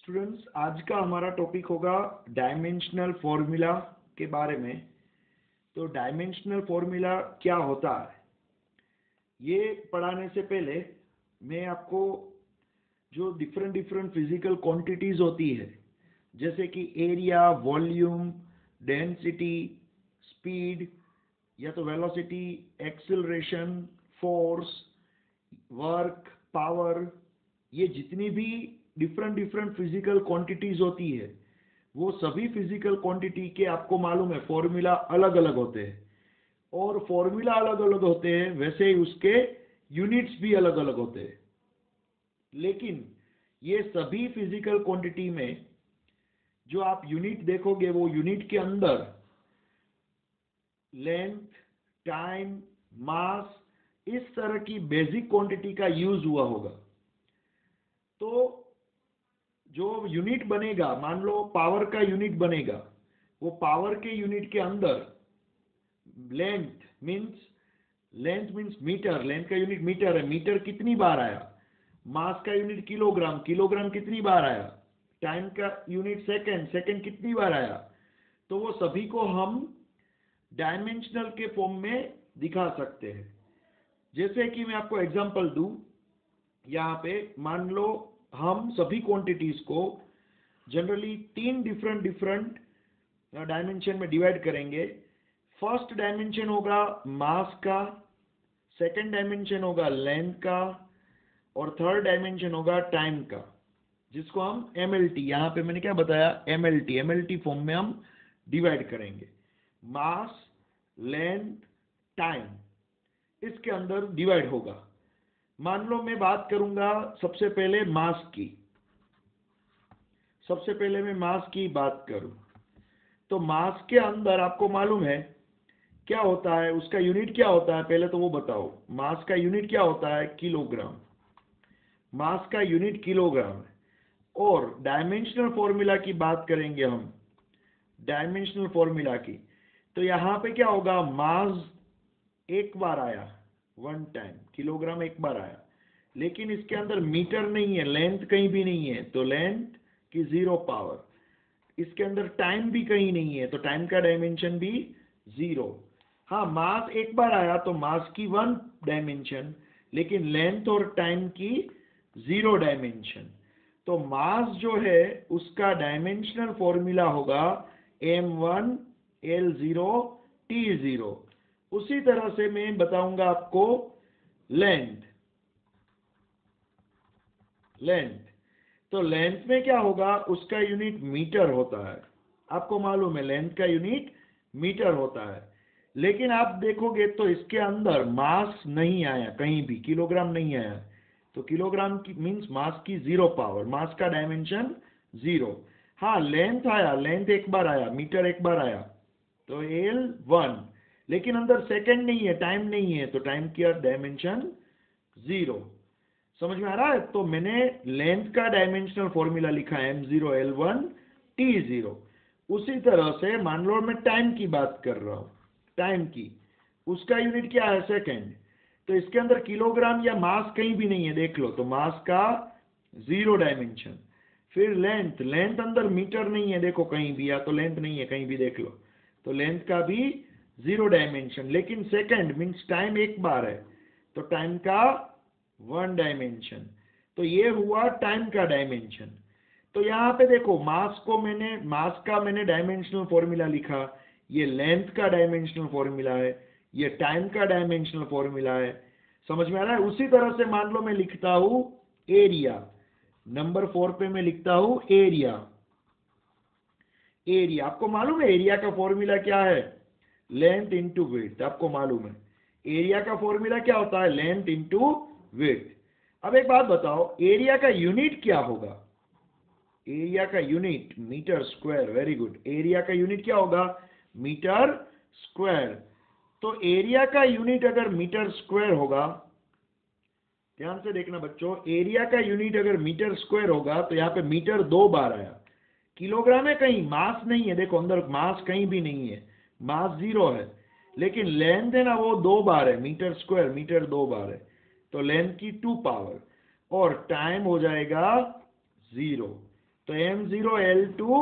Students, आज का हमारा टॉपिक होगा डायमेंशनल फॉर्मूला के बारे में। तो डायमेंशनल फॉर्मूला क्या होता है, ये पढ़ाने से पहले मैं आपको जो डिफरेंट डिफरेंट फिजिकल क्वांटिटीज होती है, जैसे कि एरिया, वॉल्यूम, डेंसिटी, स्पीड या तो velocity, acceleration, force, work, power, ये जितनी भी डिफरेंट डिफरेंट फिजिकल क्वांटिटीज होती है, वो सभी फिजिकल क्वांटिटी के आपको मालूम है फॉर्मूला अलग अलग होते हैं। और फॉर्मूला अलग अलग होते हैं, वैसे ही उसके यूनिट्स भी अलग अलग होते हैं। लेकिन ये सभी फिजिकल क्वांटिटी में जो आप यूनिट देखोगे, वो यूनिट के अंदर लेंथ, टाइम, मास, इस तरह की बेसिक क्वांटिटी का यूज हुआ होगा। तो जो यूनिट बनेगा, मान लो पावर का यूनिट बनेगा, वो पावर के यूनिट के अंदर लेंथ मीन्स मीटर, लेंथ का यूनिट मीटर है, मीटर कितनी बार आया। मास का यूनिट किलोग्राम, किलोग्राम कितनी बार आया। टाइम का यूनिट सेकंड, सेकंड कितनी बार आया। तो वो सभी को हम डायमेंशनल के फॉर्म में दिखा सकते हैं। जैसे कि मैं आपको एग्जांपल दूं, यहाँ पे मान लो हम सभी क्वांटिटीज को जनरली तीन डिफरेंट डायमेंशन में डिवाइड करेंगे। फर्स्ट डायमेंशन होगा मास का, सेकंड डायमेंशन होगा लेंथ का, और थर्ड डायमेंशन होगा टाइम का, जिसको हम एमएलटी, यहाँ पे मैंने क्या बताया, एमएलटी फॉर्म में हम डिवाइड करेंगे। मास, लेंथ, टाइम, इसके अंदर डिवाइड होगा। मान लो मैं बात करूंगा सबसे पहले मास की। सबसे पहले मैं मास की बात करूं तो मास के अंदर आपको मालूम है क्या होता है, उसका यूनिट क्या होता है, पहले तो वो बताओ। मास का यूनिट क्या होता है, किलोग्राम। मास का यूनिट किलोग्राम है। और डायमेंशनल फॉर्मूला की बात करेंगे हम, डायमेंशनल फॉर्मूला की, तो यहां पे क्या होगा, मास एक बार आया, वन टाइम, किलोग्राम एक बार आया, लेकिन इसके अंदर मीटर नहीं है, लेंथ कहीं भी नहीं है, तो लेंथ की 0 पावर। इसके अंदर टाइम भी कहीं नहीं है, तो टाइम का डायमेंशन भी 0। हाँ, मास एक बार आया तो मास की 1 डायमेंशन, लेकिन लेंथ और टाइम की 0 डायमेंशन। तो मास जो है उसका डायमेंशनल फॉर्मूला होगा m1 l0 t0। उसी तरह से मैं बताऊंगा आपको लेंथ। तो लेंथ में क्या होगा, उसका यूनिट मीटर होता है। आपको मालूम है लेंथ का यूनिट मीटर होता है। लेकिन आप देखोगे तो इसके अंदर मास नहीं आया, कहीं भी किलोग्राम नहीं आया। तो किलोग्राम की मीन्स मास की 0 पावर, मास का डायमेंशन 0। हाँ, लेंथ आया, लेंथ एक बार आया, मीटर एक बार आया, तो L1, लेकिन अंदर सेकंड नहीं है, टाइम नहीं है, तो टाइम की डायमेंशन 0। समझ में आ रहा है। तो मैंने लेंथ का डायमेंशनल फॉर्मूला लिखा है m0 l1 t0। उसी तरह से मान लो मैं टाइम की बात कर रहा हूं, टाइम की, उसका यूनिट क्या है, सेकंड। तो इसके अंदर किलोग्राम या मास कहीं भी नहीं है, देख लो, तो मास का 0 डायमेंशन। फिर लेंथ, लेंथ अंदर मीटर नहीं है, देखो कहीं भी, या तो लेंथ नहीं है कहीं भी, देख लो, तो लेंथ का भी 0 डायमेंशन। लेकिन सेकंड मीन्स टाइम एक बार है, तो टाइम का 1 डायमेंशन। तो ये हुआ टाइम का डायमेंशन। तो यहाँ पे देखो, मास का मैंने डायमेंशनल फॉर्मूला लिखा, ये लेंथ का डायमेंशनल फॉर्मूला है, ये टाइम का डायमेंशनल फॉर्मूला है। समझ में आ रहा है। उसी तरह से मान लो मैं लिखता हूं एरिया, नंबर 4 पे मैं लिखता हूं एरिया। एरिया, आपको मालूम है एरिया का फॉर्मूला क्या है, लेंथ इंटू विड्थ। आपको मालूम है एरिया का फॉर्मूला क्या होता है, लेंथ इंटू विड्थ। अब एक बात बताओ, एरिया का यूनिट क्या होगा। एरिया का unit metre square, very good. Area का यूनिट क्या होगा, मीटर स्क्वायर। तो एरिया का यूनिट अगर मीटर स्क्वायर होगा, ध्यान से देखना बच्चों, एरिया का यूनिट अगर मीटर स्क्वायर होगा, तो यहाँ पे मीटर 2 बार आया। किलोग्राम है, कहीं मास नहीं है, देखो अंदर मास कहीं भी नहीं है, मास 0 है। लेकिन लेंथ है ना, वो 2 बार है, मीटर स्क्वायर, मीटर 2 बार है, तो लेंथ की 2 पावर। और टाइम हो जाएगा 0। तो m0 L2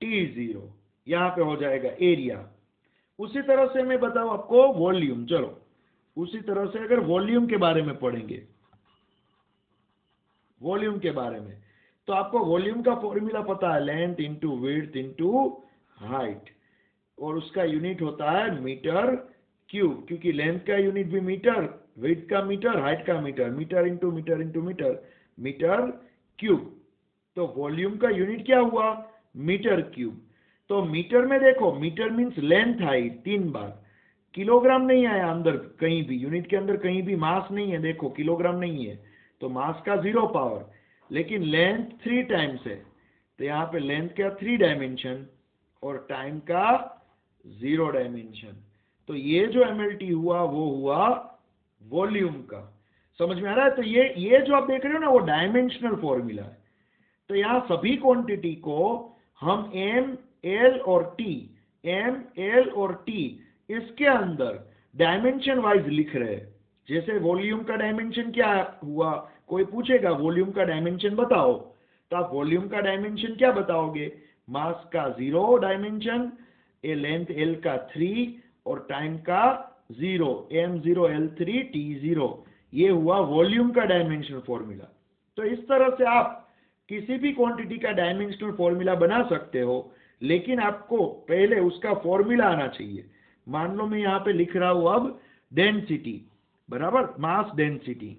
T0 यहां पे हो जाएगा एरिया। उसी तरह से मैं बताऊं आपको वॉल्यूम, चलो उसी तरह से अगर वॉल्यूम के बारे में पढ़ेंगे, वॉल्यूम के बारे में, तो आपको वॉल्यूम का फॉर्मूला पता है, length into width into height, और उसका यूनिट होता है मीटर क्यूब, क्योंकि लेंथ का यूनिट भी मीटर, विड्थ का मीटर, हाइट का metre, metre into metre into metre, metre cube. तो वॉल्यूम का यूनिट क्या हुआ, मीटर क्यूब। तो मीटर में देखो, मीटर मीन्स लेंथ आई 3 बार, किलोग्राम नहीं आया अंदर कहीं भी, यूनिट के अंदर कहीं भी मास नहीं है, देखो किलोग्राम नहीं है, तो मास का 0 पावर, लेकिन लेंथ 3 टाइम्स है, तो यहाँ पे लेंथ का 3 डायमेंशन और टाइम का 0 डायमेंशन। तो ये जो MLT हुआ वो हुआ वॉल्यूम का। समझ में आ रहा है? तो ये जो आप देख रहे हो ना, वो डायमेंशनल फॉर्मूला है। तो यहाँ सभी क्वांटिटी को हम M, L और T, M, L और T इसके अंदर डायमेंशन वाइज लिख रहे हैं। जैसे वॉल्यूम का डायमेंशन क्या हुआ, कोई पूछेगा वॉल्यूम का डायमेंशन बताओ, तो आप वॉल्यूम का डायमेंशन क्या बताओगे, मास का 0 डायमेंशन, ए लेंथ L का 3 और टाइम का 0, M0 L3 T0, ये हुआ वॉल्यूम का डायमेंशनल फॉर्मूला। तो इस तरह से आप किसी भी क्वांटिटी का डायमेंशनल फॉर्मूला बना सकते हो, लेकिन आपको पहले उसका फॉर्मूला आना चाहिए। मान लो मैं यहाँ पे लिख रहा हूं अब डेंसिटी, बराबर, मास डेंसिटी,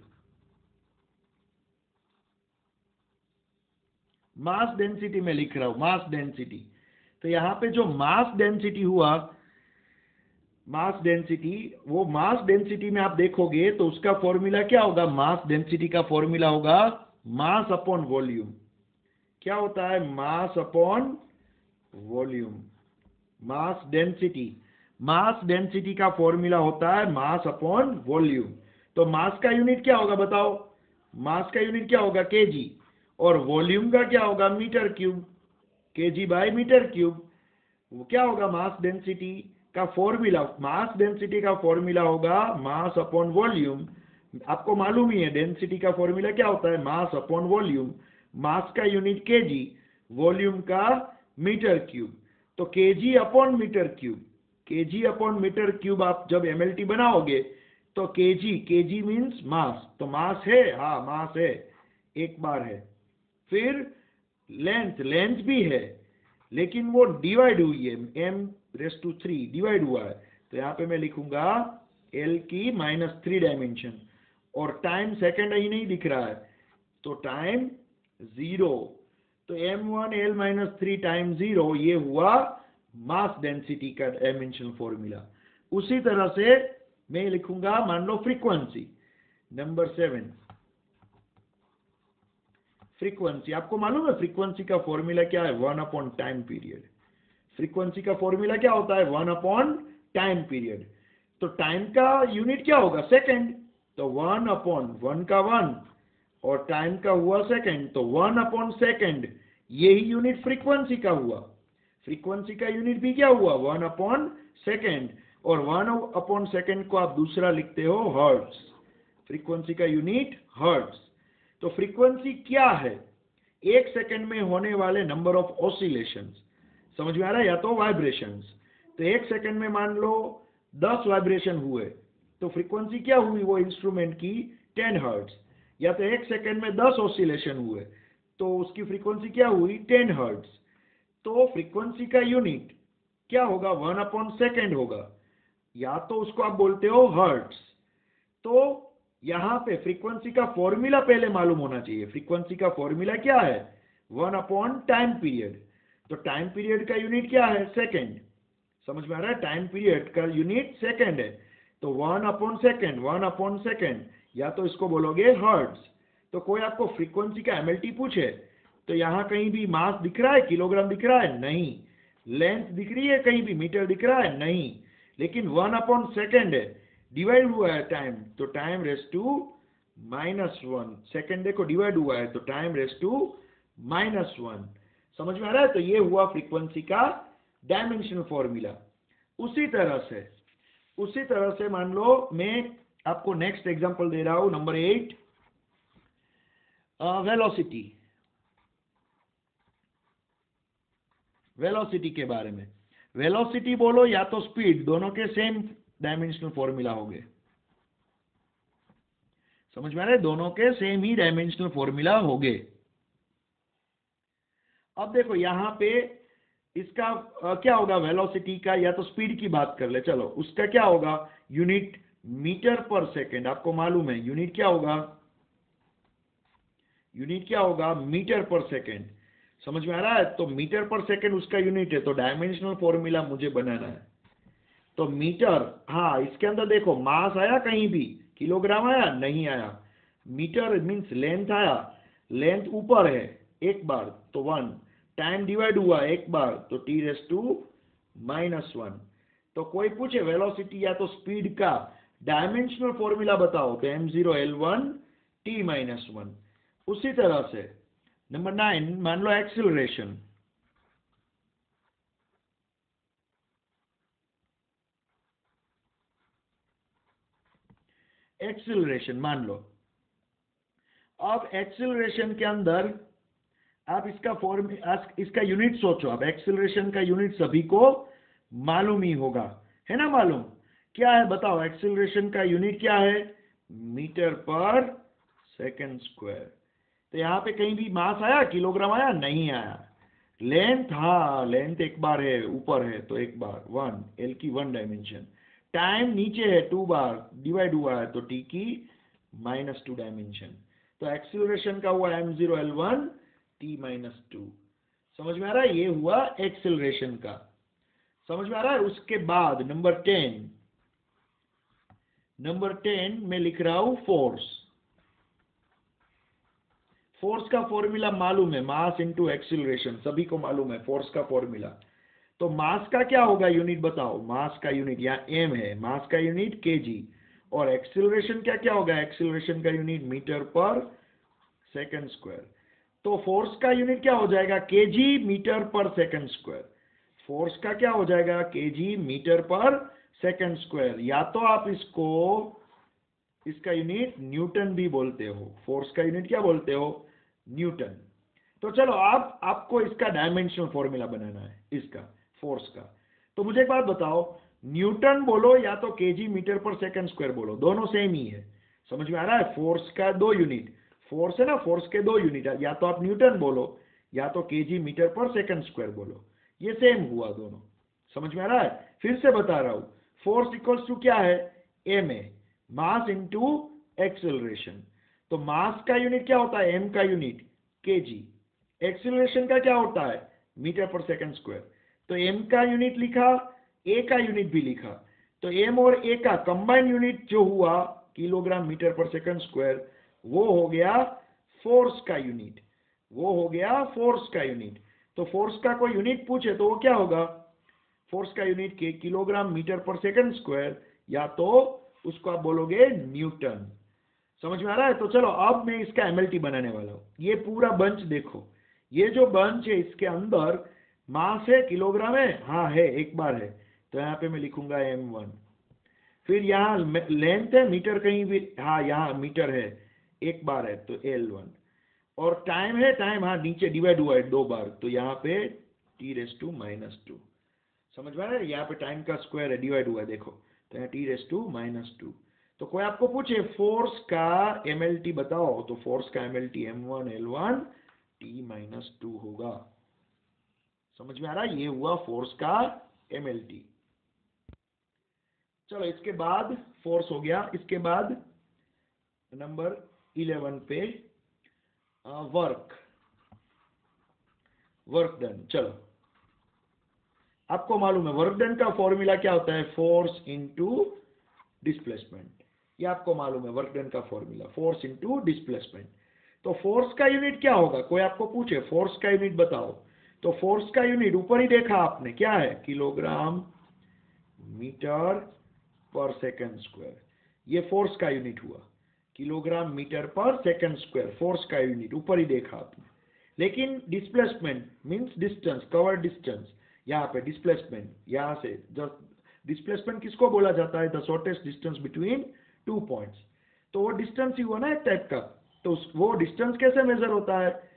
मास डेंसिटी में लिख रहा हूं, मास डेंसिटी। तो यहाँ पे जो मास डेंसिटी हुआ, मास डेंसिटी, वो मास डेंसिटी में आप देखोगे तो उसका फॉर्मूला क्या होगा, मास डेंसिटी का फॉर्मूला होगा मास अपॉन वॉल्यूम। क्या होता है, mass upon volume, mass density, मास डेंसिटी का फॉर्मूला होता है मास अपॉन वॉल्यूम। तो मास का यूनिट क्या होगा बताओ, मास का यूनिट क्या होगा, केजी, और वॉल्यूम का क्या होगा, metre cube, KG by metre cube. वो क्या होगा, मास डेंसिटी का फॉर्मूला, मास डेंसिटी का फॉर्मूला होगा मास अपॉन वॉल्यूम। आपको मालूम ही है डेंसिटी का फॉर्मूला क्या होता है, मास अपॉन वॉल्यूम। मास का यूनिट केजी, वॉल्यूम का मीटर क्यूब। तो KG upon metre cube, KG upon metre cube आप जब MLT बनाओगे तो केजी, केजी मीन्स मास, तो मास है, हाँ मास है, एक बार है। फिर लेंथ, लेंथ भी है, लेकिन वो डिवाइड हुई है, M3 डिवाइड हुआ है, तो यहाँ पे मैं लिखूंगा L की -3 डायमेंशन, और टाइम सेकंड ही नहीं दिख रहा है, तो टाइम 0, तो M1 L-3 टाइम 0, ये हुआ मास डेंसिटी का डायमेंशनल फॉर्मूला। उसी तरह से मैं लिखूंगा, मान लो फ्रीक्वेंसी, नंबर 7, फ्रीक्वेंसी। आपको मालूम है फ्रीक्वेंसी का फॉर्मूला क्या है, 1 अपॉन टाइम पीरियड। फ्रीक्वेंसी का फॉर्मूला क्या होता है, 1 अपॉन टाइम पीरियड। तो टाइम का यूनिट क्या होगा, सेकंड, तो 1 अपॉन 1 का 1, और टाइम का हुआ सेकंड, तो 1 अपॉन सेकंड, यही यूनिट फ्रीक्वेंसी का हुआ। फ्रीक्वेंसी का यूनिट भी क्या हुआ, 1 अपॉन सेकंड, और 1 अपॉन सेकंड को आप दूसरा लिखते हो हर्ट्ज, फ्रीक्वेंसी का यूनिट हर्ट्ज। तो फ्रीक्वेंसी क्या है, 1 सेकंड में होने वाले नंबर ऑफ ऑसिलेशंस, समझ में आ रहा है, या तो वाइब्रेशंस। तो 1 सेकंड में मान लो 10 वाइब्रेशन हुए, तो फ्रीक्वेंसी क्या हुई वो इंस्ट्रूमेंट की, 10 हर्ट्ज। या तो 1 सेकंड में 10 ऑसिलेशन हुए, तो उसकी फ्रीक्वेंसी क्या हुई, 10 हर्ट्ज। तो फ्रीक्वेंसी का यूनिट क्या होगा, 1 अपॉन सेकंड होगा, या तो उसको आप बोलते हो हर्ट्ज। तो यहां पे फ्रीक्वेंसी का फॉर्मूला पहले मालूम होना चाहिए। फ्रीक्वेंसी का फॉर्मूला क्या है, 1 अपॉन टाइम पीरियड। तो टाइम पीरियड का यूनिट क्या है, सेकंड, समझ में आ रहा है, टाइम पीरियड का यूनिट सेकंड है, तो 1 अपॉन सेकंड, 1 अपॉन सेकंड, या तो इसको बोलोगे हर्ट्ज। तो कोई आपको फ्रीक्वेंसी का MLT पूछे तो यहां कहीं भी मास दिख रहा है, किलोग्राम दिख रहा है, नहीं। लेंथ दिख रही है कहीं भी, मीटर दिख रहा है, नहीं। लेकिन 1 अपॉन सेकंड है, डिवाइड हुआ है टाइम, तो टाइम रेस टू -1, सेकंड देखो डिवाइड हुआ है, तो टाइम रेस टू -1। समझ में आ रहा है? तो ये हुआ फ्रीक्वेंसी का डायमेंशनल फॉर्मूला। उसी तरह से मान लो मैं आपको नेक्स्ट एग्जांपल दे रहा हूं, नंबर 8, वेलोसिटी। वेलोसिटी के बारे में। वेलोसिटी बोलो या तो स्पीड, दोनों के सेम डायमेंशनल फॉर्मूला होंगे। समझ में आ रहा है, दोनों के सेम ही डायमेंशनल फॉर्मूला होंगे। अब देखो यहां पे इसका क्या होगा, वेलोसिटी का या तो स्पीड की बात कर ले, चलो उसका क्या होगा, यूनिट मीटर पर सेकेंड। आपको मालूम है यूनिट क्या होगा, यूनिट क्या होगा, मीटर पर सेकेंड। समझ में आ रहा है, तो मीटर पर सेकेंड उसका यूनिट है, तो डायमेंशनल फॉर्मूला मुझे बनाना है। तो मीटर, हाँ इसके अंदर देखो मास आया कहीं भी, किलोग्राम आया नहीं आया, मीटर मीन्स लेंथ आया, लेंथ ऊपर है एक बार तो 1, टाइम डिवाइड हुआ एक बार तो t⁻⁻1। तो कोई पूछे वेलोसिटी या तो स्पीड का डायमेंशनल फॉर्मूला बताओ तो m0l1 t-1। उसी तरह से नंबर 9 मान लो एक्सीलरेशन। एक्सीलरेशन मान लो, अब एक्सीलरेशन के अंदर आप इसका यूनिट सोचो। अब एक्सीलरेशन का यूनिट सभी को मालूम ही होगा, है ना, मालूम क्या है बताओ, एक्सीलरेशन का यूनिट क्या है, मीटर पर सेकंड स्क्वायर। तो यहाँ पे कहीं भी मास आया, किलोग्राम आया नहीं आया, लेंथ, हाँ लेंथ एक बार है ऊपर है तो एक बार 1, एल की 1 डायमेंशन, टाइम नीचे है 2 बार डिवाइड हुआ है तो टी की -2 डायमेंशन। तो एक्सीलरेशन का हुआ m0l1 t-2। समझ में आ रहा है, ये हुआ एक्सीलरेशन का। समझ में आ रहा है, उसके बाद नंबर 10 में लिख रहा हूं फोर्स। फोर्स का फॉर्मूला मालूम है, मास इनटू एक्सीलरेशन, सभी को मालूम है फोर्स का फॉर्मूला। तो मास का क्या होगा यूनिट बताओ, मास का यूनिट यहाँ एम है, मास का यूनिट केजी, और एक्सीलरेशन क्या क्या होगा, एक्सीलरेशन का यूनिट मीटर पर सेकंड स्क्वायर। तो फोर्स का यूनिट क्या हो जाएगा, केजी मीटर पर सेकंड स्क्वायर। फोर्स का क्या हो जाएगा, केजी मीटर पर सेकंड स्क्वायर, या तो आप इसका यूनिट न्यूटन भी बोलते हो। फोर्स का यूनिट क्या बोलते हो, न्यूटन। तो चलो आपको इसका डायमेंशनल फॉर्मूला बनाना है, इसका फोर्स का। तो मुझे एक बात बताओ, न्यूटन बोलो या तो केजी मीटर पर सेकंड स्क्वायर बोलो, दोनों सेम ही है। समझ में आ रहा है, फोर्स का 2 यूनिट, फोर्स है ना, फोर्स के 2 यूनिट, या तो आप न्यूटन बोलो या तो केजी मीटर पर सेकंड स्क्वायर बोलो, ये सेम हुआ दोनों। समझ में आ रहा है, फिर से बता रहा हूं, फोर्स इक्वल्स टू क्या है, M A, mass into acceleration. तो मास का यूनिट क्या होता है, एम का यूनिट केजी, एक्सीलरेशन का क्या होता है, मीटर पर सेकंड स्क्वायर। तो एम का यूनिट लिखा, ए का यूनिट भी लिखा, तो एम और ए का कंबाइंड यूनिट जो हुआ किलोग्राम मीटर पर सेकंड स्क्वायर, वो हो गया फोर्स का यूनिट, वो हो गया फोर्स का यूनिट। तो फोर्स का कोई यूनिट पूछे तो वो क्या होगा, फोर्स का यूनिट के किलोग्राम मीटर पर सेकंड स्क्वायर, या तो उसको आप बोलोगे न्यूटन। समझ में आ रहा है। तो चलो अब मैं इसका एमएलटी बनाने वाला हूं। ये पूरा बंच देखो, ये जो बंच है इसके अंदर मास है, किलोग्राम है, हाँ है एक बार है, तो यहाँ पे मैं लिखूंगा m1। फिर यहाँ लेंथ है मीटर, कहीं भी हाँ यहाँ मीटर है एक बार है तो l1, और टाइम है, टाइम हाँ नीचे डिवाइड हुआ है 2 बार तो यहाँ पे t⁻²। समझ में आ रहा है, यहाँ पे टाइम का स्क्वायर है, डिवाइड हुआ है देखो, तो यहाँ t⁻²। तो कोई आपको पूछे फोर्स का एमएलटी बताओ, तो फोर्स का एमएलटी m1l1 t-2 होगा। समझ में आ रहा है, ये हुआ फोर्स का एमएलटी। चलो इसके बाद फोर्स हो गया, इसके बाद नंबर 11 पे वर्क डन। चलो आपको मालूम है वर्क डन का फॉर्मूला क्या होता है, फोर्स इंटू डिस्प्लेसमेंट। ये आपको मालूम है वर्क डन का फॉर्मूला, फोर्स इंटू डिस्प्लेसमेंट। तो फोर्स का यूनिट क्या होगा, कोई आपको पूछे फोर्स का यूनिट बताओ, तो फोर्स का यूनिट ऊपर ही देखा आपने क्या है, किलोग्राम मीटर पर सेकंड स्क्वायर। ये फोर्स का यूनिट हुआ, किलोग्राम मीटर पर सेकंड स्क्वायर, फोर्स का यूनिट ऊपर ही देखा आपने। लेकिन displacement means distance, cover distance, यहाँ पे डिस्प्लेसमेंट, यहाँ से डिस्प्लेसमेंट किसको बोला जाता है, the shortest distance between 2 points. तो वो डिस्टेंस ही हुआ ना एक टाइप का। तो वो डिस्टेंस कैसे मेजर होता है,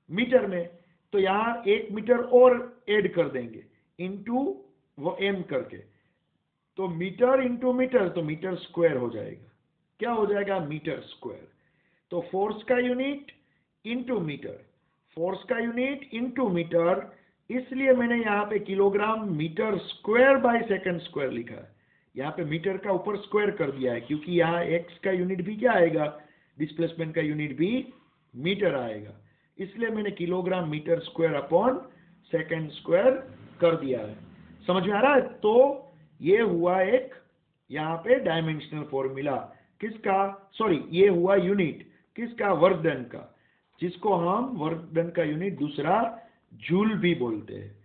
मीटर में। तो यहाँ 1 मीटर और ऐड कर देंगे इनटू वो m करके, तो मीटर इंटू मीटर, तो मीटर स्क्वायर हो जाएगा। क्या हो जाएगा? Metre square. तो फोर्स का यूनिट इंटू मीटर, फोर्स का यूनिट इंटू मीटर, इसलिए मैंने यहाँ पे kilogram metre square by second square लिखा है। यहाँ पे मीटर का ऊपर स्क्वायर कर दिया है, क्योंकि यहाँ एक्स का यूनिट भी क्या आएगा? डिस्प्लेसमेंट का यूनिट भी मीटर आएगा, इसलिए मैंने kilogram metre square upon second square कर दिया है। समझ में आ रहा है? तो ये हुआ एक यहाँ पे डायमेंशनल फॉर्मूला किसका? सॉरी, ये हुआ यूनिट किसका? वर्क डन का, जिसको हम वर्क डन का यूनिट दूसरा जूल भी बोलते हैं।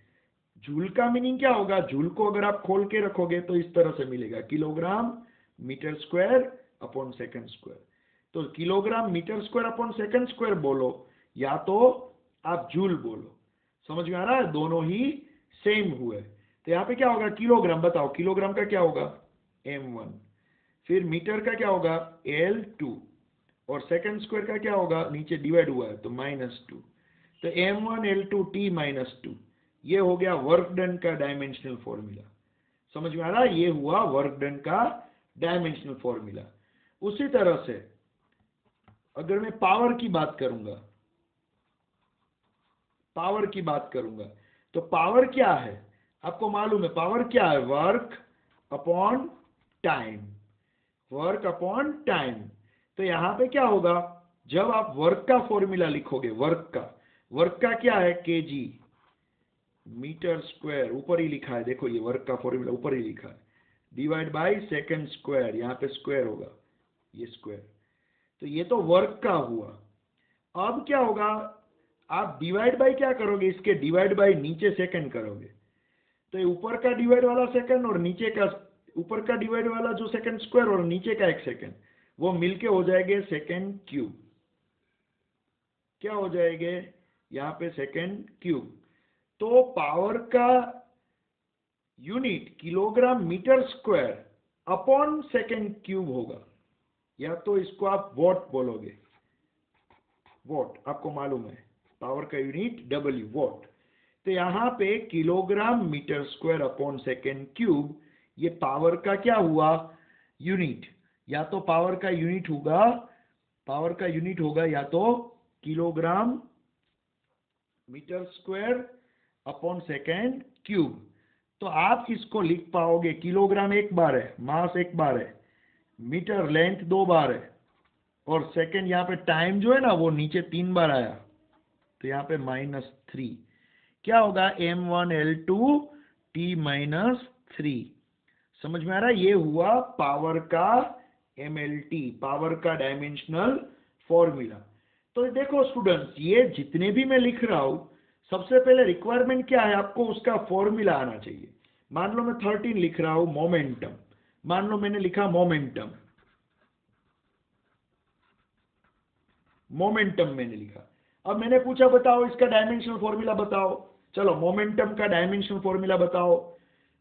जूल का मीनिंग क्या होगा? जूल को अगर आप खोल के रखोगे तो इस तरह से मिलेगा, kilogram metre square upon second square. तो kilogram metre square upon second square बोलो या तो आप जूल बोलो। समझ में आ रहा है? दोनों ही सेम हुए। तो यहाँ पे क्या होगा? किलोग्राम, बताओ किलोग्राम का क्या होगा? m1। फिर मीटर का क्या होगा? L2। और सेकंड स्क्वायर का क्या होगा? नीचे डिवाइड हुआ है तो -2। तो m1 L2 T -2, ये हो गया वर्क डन का डायमेंशनल फॉर्मूला। समझ में आ रहा है? ये हुआ वर्क डन का डायमेंशनल फॉर्मूला। उसी तरह से अगर मैं पावर की बात करूंगा, पावर की बात करूंगा तो पावर क्या है? आपको मालूम है पावर क्या है? Work upon time, work upon time. तो यहां पे क्या होगा? जब आप वर्क का फॉर्मूला लिखोगे, वर्क का क्या है? केजी मीटर स्क्वायर, ऊपर ही लिखा है, देखो ये वर्क का फॉर्मूला ऊपर ही लिखा है, डिवाइड बाय सेकंड स्क्वायर, यहाँ पे स्क्वायर होगा, ये स्क्वायर। तो ये तो वर्क का हुआ। अब क्या होगा? आप डिवाइड बाय क्या करोगे? इसके डिवाइड बाय नीचे सेकंड करोगे, तो ये ऊपर का डिवाइड वाला सेकंड और नीचे का, ऊपर का डिवाइड वाला जो सेकंड स्क्वायर और नीचे का एक सेकंड, वो मिलके हो जाएंगे सेकंड क्यूब। क्या हो जाएंगे यहाँ पे? Second cube. तो पावर का unit kilogram metre square upon second cube होगा, या तो इसको आप वॉट बोलोगे, वॉट आपको मालूम है पावर का यूनिट W, वॉट। तो यहाँ पे kilogram metre square upon second cube, ये पावर का क्या हुआ? यूनिट। या तो पावर का यूनिट होगा, पावर का यूनिट होगा या तो kilogram metre square upon second cube. तो आप इसको लिख पाओगे, किलोग्राम एक बार है, मास एक बार है, मीटर लेंथ 2 बार है, और सेकंड यहाँ पे टाइम जो है ना वो नीचे 3 बार आया, तो यहाँ पे -3। क्या होगा? m1 L2 T -3। समझ में आ रहा है? ये हुआ पावर का MLT, पावर का डायमेंशनल फॉर्मूला। तो देखो स्टूडेंट्स, ये जितने भी मैं लिख रहा हूं, सबसे पहले रिक्वायरमेंट क्या है? आपको उसका फॉर्मूला आना चाहिए। मान लो मैं 13 लिख रहा हूं, मोमेंटम। मान लो मैंने लिखा मोमेंटम, मोमेंटम मैंने लिखा। अब मैंने पूछा बताओ इसका डायमेंशनल फॉर्मूला बताओ। चलो मोमेंटम का डायमेंशनल फॉर्मूला बताओ,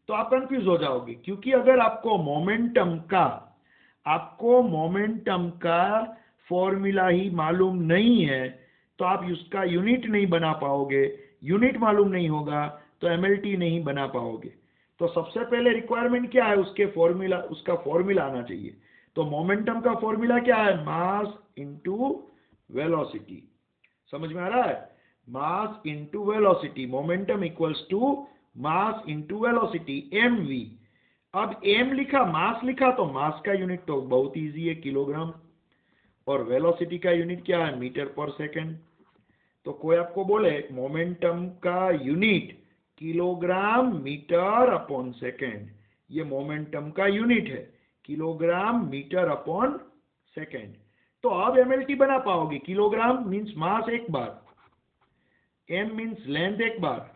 तो आप कंफ्यूज हो जाओगे, क्योंकि अगर आपको मोमेंटम का फॉर्मूला ही मालूम नहीं है तो आप उसका यूनिट नहीं बना पाओगे। यूनिट मालूम नहीं होगा तो MLT नहीं बना पाओगे। तो सबसे पहले रिक्वायरमेंट क्या है? उसके फॉर्मूला, उसका फॉर्मूला आना चाहिए। तो मोमेंटम का फॉर्मूला क्या है? Mass into velocity. समझ में आ रहा है? Mass into velocity, momentum equals to mass into velocity, mv। अब m लिखा, मास लिखा, तो मास का यूनिट तो बहुत इजी है, किलोग्राम, और वेलोसिटी का यूनिट क्या है? मीटर पर सेकंड। तो कोई आपको बोले मोमेंटम का unit kilogram metre upon second, ये मोमेंटम का यूनिट है, किलोग्राम मीटर अपॉन सेकंड। तो अब MLT बना पाओगे। किलोग्राम मीन्स मास एक बार, m मीन्स लेंथ एक बार,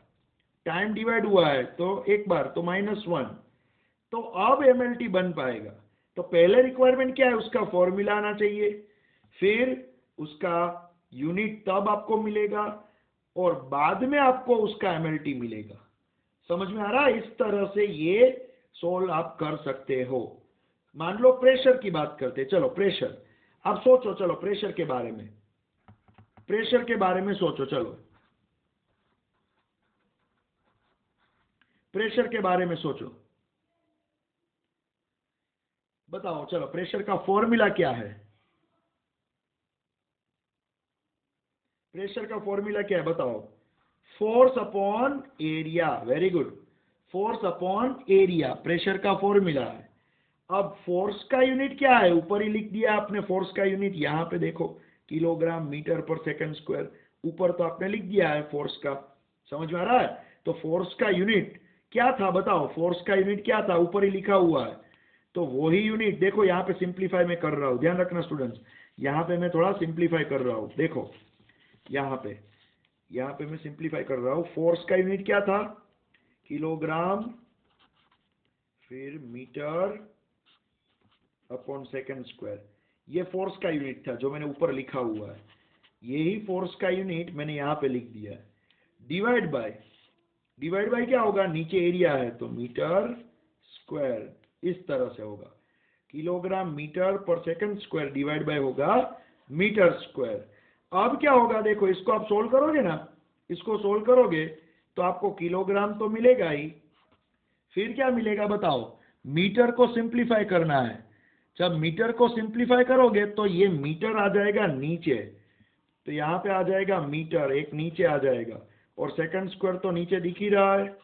टाइम डिवाइड हुआ है तो एक बार, तो -1। तो अब MLT बन पाएगा। तो पहले रिक्वायरमेंट क्या है? उसका फॉर्मूला आना चाहिए, फिर उसका यूनिट तब आपको मिलेगा, और बाद में आपको उसका MLT मिलेगा। समझ में आ रहा है? इस तरह से ये सोल्व आप कर सकते हो। मान लो प्रेशर की बात करते, चलो प्रेशर, अब सोचो, चलो प्रेशर के बारे में, प्रेशर के बारे में सोचो। चलो प्रेशर के बारे में सोचो, बताओ। चलो, प्रेशर का फॉर्मूला क्या है? प्रेशर का फॉर्मूला क्या है बताओ? Force upon area. Very good, force upon area pressure का फॉर्मूला है। अब फोर्स का यूनिट क्या है? ऊपर ही लिख दिया आपने फोर्स का यूनिट, यहां पे देखो, किलोग्राम मीटर पर सेकंड स्क्वायर। ऊपर तो आपने लिख दिया है फोर्स का, समझ में आ रहा है? तो फोर्स का यूनिट क्या था बताओ? फोर्स का यूनिट क्या था? ऊपर ही लिखा हुआ है, तो वही यूनिट देखो। यहाँ पे सिंप्लीफाई मैं कर रहा हूँ, ध्यान रखना स्टूडेंट्स, यहाँ पे मैं थोड़ा सिंप्लीफाई कर रहा हूँ। देखो यहाँ पे मैं सिंप्लीफाई कर रहा हूँ। फोर्स का यूनिट क्या था? किलोग्राम, फिर मीटर अपॉन सेकंड स्क्वायर। ये फोर्स का यूनिट था जो मैंने ऊपर लिखा हुआ है। यही फोर्स का यूनिट मैंने यहाँ पे लिख दिया है। डिवाइड बाय क्या होगा? नीचे एरिया है तो मीटर स्क्वायर, इस तरह से होगा। किलोग्राम मीटर पर सेकंड स्क्वायर डिवाइड बाय होगा मीटर स्क्वायर। अब क्या होगा देखो, इसको आप सोल्व करोगे ना, इसको सोल्व करोगे तो आपको किलोग्राम तो मिलेगा ही, फिर क्या मिलेगा बताओ? मीटर को सिंप्लीफाई करना है। जब मीटर को सिंप्लीफाई करोगे तो ये मीटर आ जाएगा नीचे, तो यहाँ पे आ जाएगा मीटर, एक नीचे आ जाएगा, और सेकंड स्क्वायर तो नीचे दिख ही रहा है।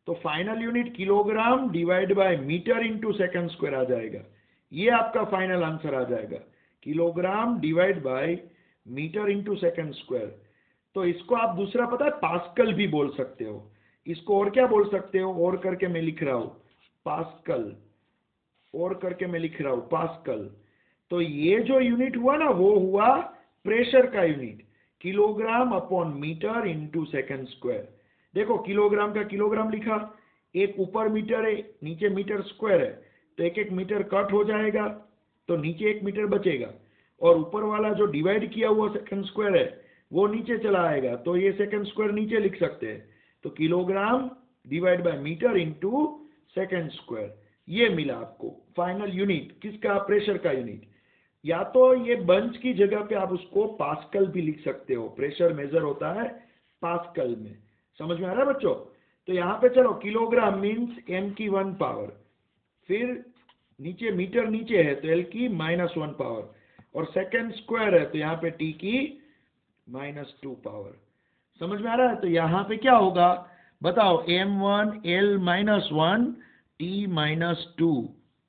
तो final unit kilogram divide by metre into second square आ जाएगा। ये आपका फाइनल आंसर आ जाएगा, kilogram divide by metre into second square. तो इसको आप दूसरा पता है पास्कल भी बोल सकते हो। इसको और क्या बोल सकते हो? और करके मैं लिख रहा हूं पास्कल, और करके मैं लिख रहा हूं पास्कल। तो ये जो यूनिट हुआ ना, वो हुआ प्रेशर का unit, kilogram upon metre into second square. देखो, किलोग्राम का किलोग्राम लिखा, एक ऊपर मीटर है, नीचे मीटर स्क्वायर है, तो एक एक मीटर कट हो जाएगा, तो नीचे एक मीटर बचेगा, और ऊपर वाला जो डिवाइड किया हुआ सेकंड स्क्वायर है वो नीचे चला आएगा, तो ये सेकंड स्क्वायर नीचे लिख सकते हैं। तो kilogram divide by metre into second square, ये मिला आपको फाइनल यूनिट किसका? प्रेशर का यूनिट। या तो ये बंच की जगह पे आप उसको पास्कल भी लिख सकते हो, प्रेशर मेजर होता है पास्कल में। समझ में आ रहा है बच्चों? तो यहाँ पे चलो, किलोग्राम मीन्स एम की 1 पावर, फिर नीचे मीटर नीचे है तो एल की -1 पावर, और सेकंड स्क्वायर है तो यहाँ पे टी की -2 पावर। समझ में आ रहा है? तो यहाँ पे क्या होगा बताओ? m1 l -1 t -2,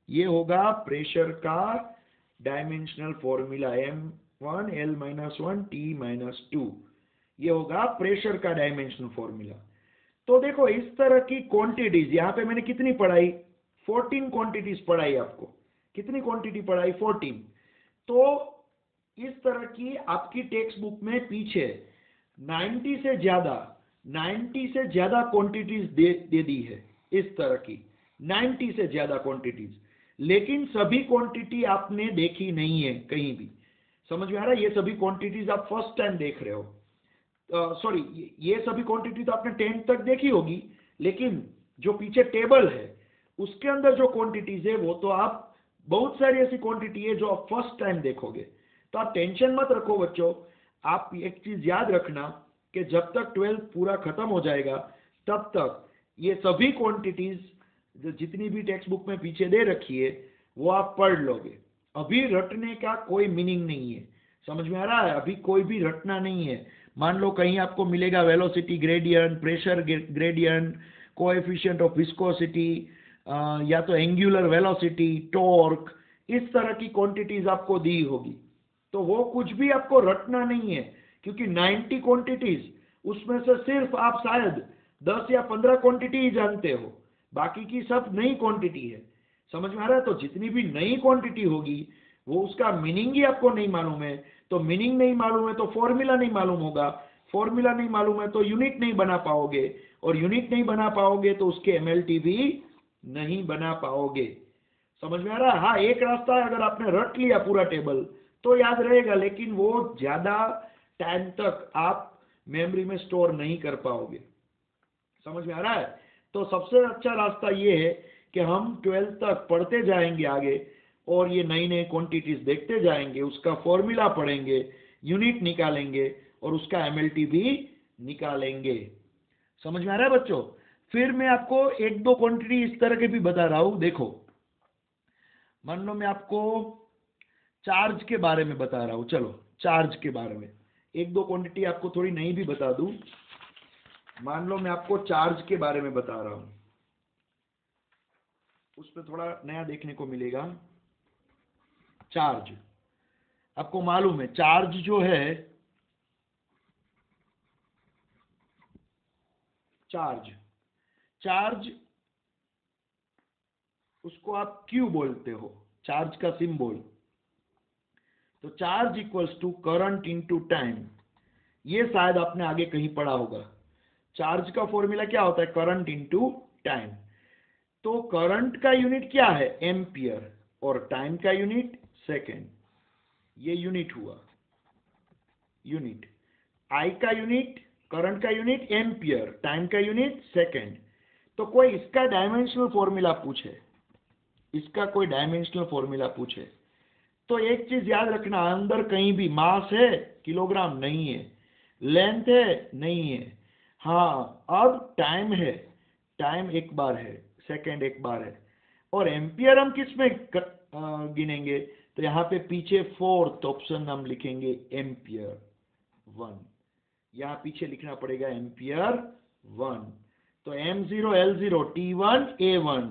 ये होगा प्रेशर का dimensional formula. m1 l -1 t -2, ये होगा प्रेशर का डायमेंशनल फॉर्मूला। तो देखो, इस तरह की क्वांटिटीज यहाँ पे मैंने कितनी पढ़ाई? 14 क्वांटिटीज पढ़ाई आपको। कितनी क्वांटिटी पढ़ाई? 14। तो इस तरह की आपकी टेक्स्ट बुक में पीछे 90 से ज्यादा क्वांटिटीज दे दी है, इस तरह की 90 से ज्यादा क्वांटिटीज, लेकिन सभी क्वांटिटी आपने देखी नहीं है कहीं भी। समझ में आ रहा है? ये सभी क्वांटिटीज आप फर्स्ट टाइम देख रहे हो। सॉरी, ये सभी क्वांटिटी तो आपने 10 तक देखी होगी, लेकिन जो पीछे टेबल है उसके अंदर जो क्वांटिटीज है वो तो आप, बहुत सारी ऐसी क्वांटिटी है जो आप फर्स्ट टाइम देखोगे। तो आप टेंशन मत रखो बच्चों, आप एक चीज याद रखना कि जब तक 12th पूरा खत्म हो जाएगा तब तक ये सभी क्वांटिटीज जितनी भी टेक्स्ट बुक में पीछे दे रखी है वो आप पढ़ लोगे। अभी रटने का कोई मीनिंग नहीं है। समझ में आ रहा है? अभी कोई भी रटना नहीं है। मान लो कहीं आपको मिलेगा velocity gradient, pressure gradient, coefficient of viscosity, या तो एंगुलर वेलोसिटी, टॉर्क, इस तरह की क्वांटिटीज आपको दी होगी, तो वो कुछ भी आपको रटना नहीं है, क्योंकि 90 क्वांटिटीज, उसमें से सिर्फ आप शायद 10 या 15 क्वांटिटी ही जानते हो, बाकी की सब नई क्वांटिटी है। समझ में आ रहा है? तो जितनी भी नई क्वांटिटी होगी वो उसका मीनिंग ही आपको नहीं मालूम है, तो मीनिंग नहीं मालूम है तो फॉर्मूला नहीं मालूम होगा, फॉर्मूला नहीं मालूम है तो यूनिट नहीं बना पाओगे, और यूनिट नहीं बना पाओगे तो उसके एमएलटी भी नहीं बना पाओगे। समझ में आ रहा है? हाँ, एक रास्ता है, अगर आपने रट लिया पूरा टेबल तो याद रहेगा, लेकिन वो ज्यादा टाइम तक आप मेमोरी में स्टोर नहीं कर पाओगे। समझ में आ रहा है? तो सबसे अच्छा रास्ता ये है कि हम 12th तक पढ़ते जाएंगे आगे, और ये नई नई क्वांटिटीज देखते जाएंगे, उसका फॉर्मूला पढ़ेंगे, यूनिट निकालेंगे, और उसका एमएलटी भी निकालेंगे। समझ में आ रहा है बच्चों? फिर मैं आपको एक दो क्वांटिटी इस तरह के भी बता रहा हूं। देखो, मान लो मैं आपको चार्ज के बारे में बता रहा हूं, चलो चार्ज के बारे में एक दो क्वांटिटी आपको थोड़ी नई भी बता दूं। मान लो मैं आपको चार्ज के बारे में बता रहा हूं, उसमें थोड़ा नया देखने को मिलेगा। चार्ज, आपको मालूम है चार्ज जो है, चार्ज चार्ज उसको आप क्यू बोलते हो, चार्ज का सिंबल। तो charge equals to current into time, ये शायद आपने आगे कहीं पढ़ा होगा। चार्ज का फॉर्मूला क्या होता है? Current into time. तो करंट का यूनिट क्या है? एम्पियर, और टाइम का यूनिट सेकेंड। ये यूनिट हुआ, यूनिट। आई का यूनिट, करंट का यूनिट एम्पियर, टाइम का यूनिट सेकेंड। तो कोई इसका डायमेंशनल फॉर्मूला पूछे, इसका कोई डायमेंशनल फॉर्मूला पूछे तो एक चीज याद रखना, अंदर कहीं भी मास है, किलोग्राम नहीं है, लेंथ है नहीं है, हाँ अब टाइम है, टाइम एक बार है, सेकेंड एक बार है। और एम्पियर हम किस में गिनेंगे? तो यहाँ पे पीछे फोर्थ ऑप्शन हम लिखेंगे एम्पियर 1, यहाँ पीछे लिखना पड़ेगा एम्पियर 1। तो M0 L0 T1 A1।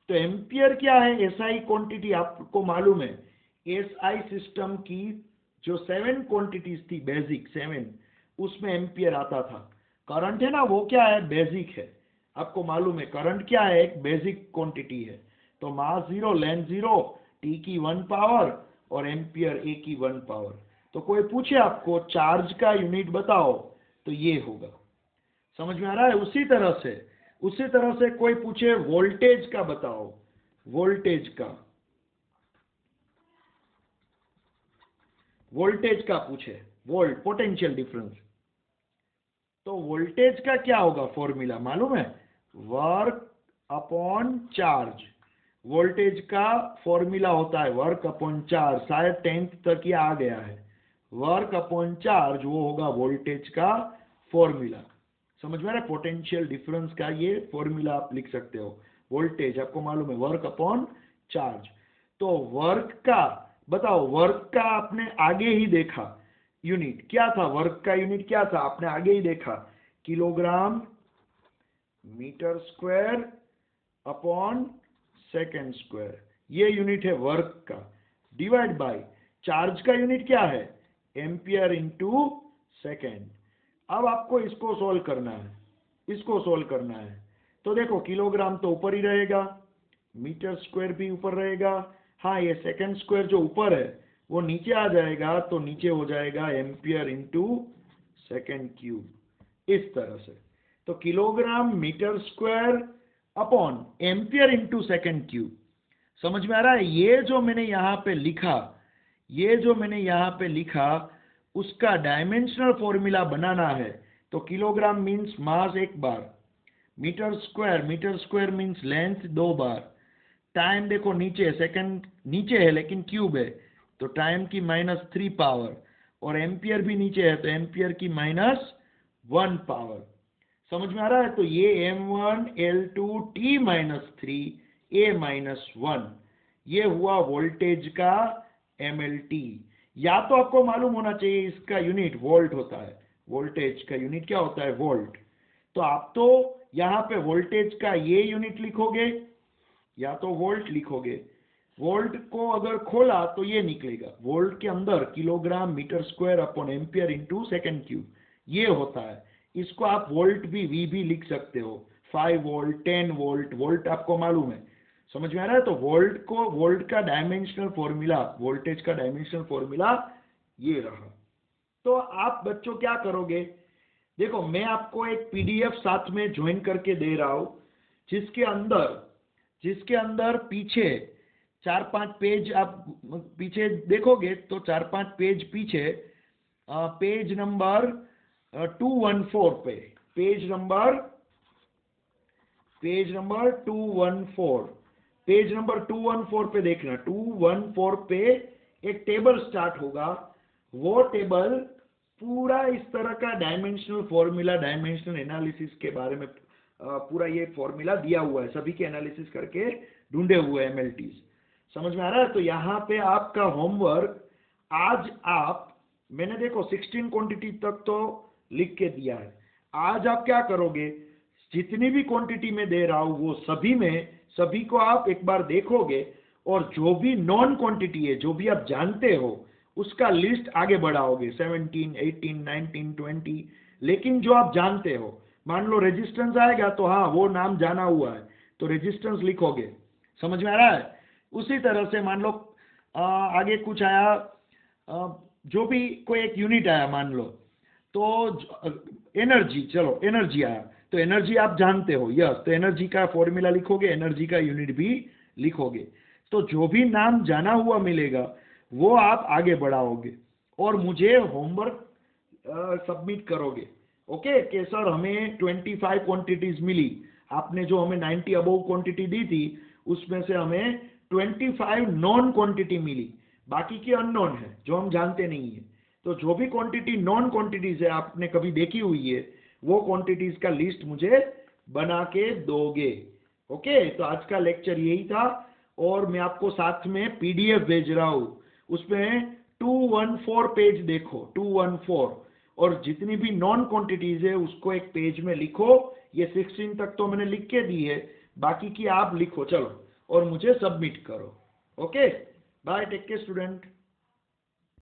तो एम्पियर क्या है? एसआई क्वांटिटी, आपको मालूम है एसआई सिस्टम की जो 7 क्वांटिटीज थी, बेसिक 7, उसमें एम्पियर आता था। करंट है ना, वो क्या है? बेसिक है। आपको मालूम है करंट क्या है? एक बेसिक क्वांटिटी है। तो मास 0, लेंथ 0, टी की 1 पावर और एम्पियर ए की 1 पावर। तो कोई पूछे आपको चार्ज का यूनिट बताओ, तो ये होगा। समझ में आ रहा है? उसी तरह से कोई पूछे वोल्टेज का बताओ, वोल्टेज का पूछे, वोल्ट पोटेंशियल डिफरेंस, तो वोल्टेज का क्या होगा फॉर्मूला मालूम है? Work upon charge. वोल्टेज का फॉर्मूला होता है वर्क अपॉन चार्ज, शायद 10th तक ये आ गया है। वर्क अपॉन चार्ज वो होगा वोल्टेज का फॉर्मूला। समझ में आ रहा है? पोटेंशियल डिफरेंस का ये फॉर्मूला आप लिख सकते हो। वोल्टेज आपको मालूम है वर्क अपॉन चार्ज। तो वर्क का बताओ, वर्क का आपने आगे ही देखा यूनिट क्या था? वर्क का यूनिट क्या था? आपने आगे ही देखा, kilogram metre square upon second square, ये यूनिट है वर्क का। डिवाइड बाय चार्ज का यूनिट क्या है? Ampere into second. अब आपको इसको सोल्व करना है, तो देखो किलोग्राम तो ऊपर ही रहेगा, मीटर स्क्वायर भी ऊपर रहेगा, हाँ ये सेकेंड स्क्वायर जो ऊपर है वो नीचे आ जाएगा, तो नीचे हो जाएगा एम्पियर इंटू सेकेंड क्यूब, इस तरह से। तो kilogram metre square upon ampere into second cube. समझ में आ रहा है? ये जो मैंने यहाँ पे लिखा, उसका डायमेंशनल फॉर्मूला बनाना है। तो किलोग्राम मीन्स मास एक बार, मीटर स्क्वायर मीन्स लेंथ 2 बार, टाइम देखो नीचे, सेकंड नीचे है लेकिन क्यूब है, तो टाइम की -3 पावर, और एम्पियर भी नीचे है तो एम्पियर की -1 पावर। समझ में आ रहा है? तो ये M1 L2 T-3 A-1, ये हुआ वोल्टेज का MLT। या तो आपको मालूम होना चाहिए इसका यूनिट वोल्ट होता है, वोल्टेज का यूनिट क्या होता है? वोल्ट। तो आप तो यहाँ पे वोल्टेज का ये यूनिट लिखोगे या तो वोल्ट लिखोगे। वोल्ट को अगर खोला तो ये निकलेगा, वोल्ट के अंदर kilogram metre square upon ampere into second cube, ये होता है। इसको आप वोल्ट भी, वी भी लिख सकते हो, 5 वोल्ट, 10 वोल्ट, वोल्ट आपको मालूम है। समझ में आ रहा है? तो वोल्ट का डायमेंशनल फॉर्मूला, वोल्टेज का डायमेंशनल फॉर्मूला ये रहा। तो आप बच्चों क्या करोगे? देखो मैं आपको एक PDF साथ में ज्वाइन करके दे रहा हूं, जिसके अंदर पीछे 4-5 पेज, आप पीछे देखोगे तो 4-5 पेज पीछे, पेज नंबर 214 पे, पेज नंबर 214 पे देखना। 214 पे एक टेबल स्टार्ट होगा, वो टेबल पूरा इस तरह का डायमेंशनल फॉर्मूला, डायमेंशनल एनालिसिस के बारे में पूरा ये फॉर्मूला दिया हुआ है, सभी के एनालिसिस करके ढूंढे हुए MLTs। समझ में आ रहा है? तो यहाँ पे आपका होमवर्क आज मैंने देखो 16 क्वांटिटी तक तो लिख के दिया है। आज आप क्या करोगे, जितनी भी क्वांटिटी में दे रहा हूं वो सभी को आप एक बार देखोगे, और जो भी नॉन क्वांटिटी है, जो भी आप जानते हो, उसका लिस्ट आगे बढ़ाओगे 17, 18, 19, 20। लेकिन जो आप जानते हो, मान लो रेजिस्टेंस आएगा तो हाँ वो नाम जाना हुआ है तो रेजिस्टेंस लिखोगे। समझ में आ रहा है? उसी तरह से मान लो आगे कुछ आया, जो भी कोई एक यूनिट आया मान लो, तो एनर्जी, चलो एनर्जी आया तो एनर्जी आप जानते हो, यस, तो एनर्जी का फॉर्मूला लिखोगे, एनर्जी का यूनिट भी लिखोगे। तो जो भी नाम जाना हुआ मिलेगा वो आप आगे बढ़ाओगे और मुझे होमवर्क सबमिट करोगे। ओके, कि सर हमें 25 क्वांटिटीज मिली, आपने जो हमें 90 अबव क्वांटिटी दी थी उसमें से हमें 25 नॉन क्वांटिटी मिली, बाकी की अननोन है जो हम जानते नहीं है। तो जो भी क्वांटिटी नॉन क्वांटिटीज है आपने कभी देखी हुई है, वो क्वांटिटीज का लिस्ट मुझे बना के दोगे। ओके, तो आज का लेक्चर यही था, और मैं आपको साथ में PDF भेज रहा हूं, उसमें 214 पेज देखो, 214, और जितनी भी नॉन क्वांटिटीज है उसको एक पेज में लिखो। ये 16 तक तो मैंने लिख के दी है, बाकी की आप लिखो चलो, और मुझे सबमिट करो। Okay, bye, take care student.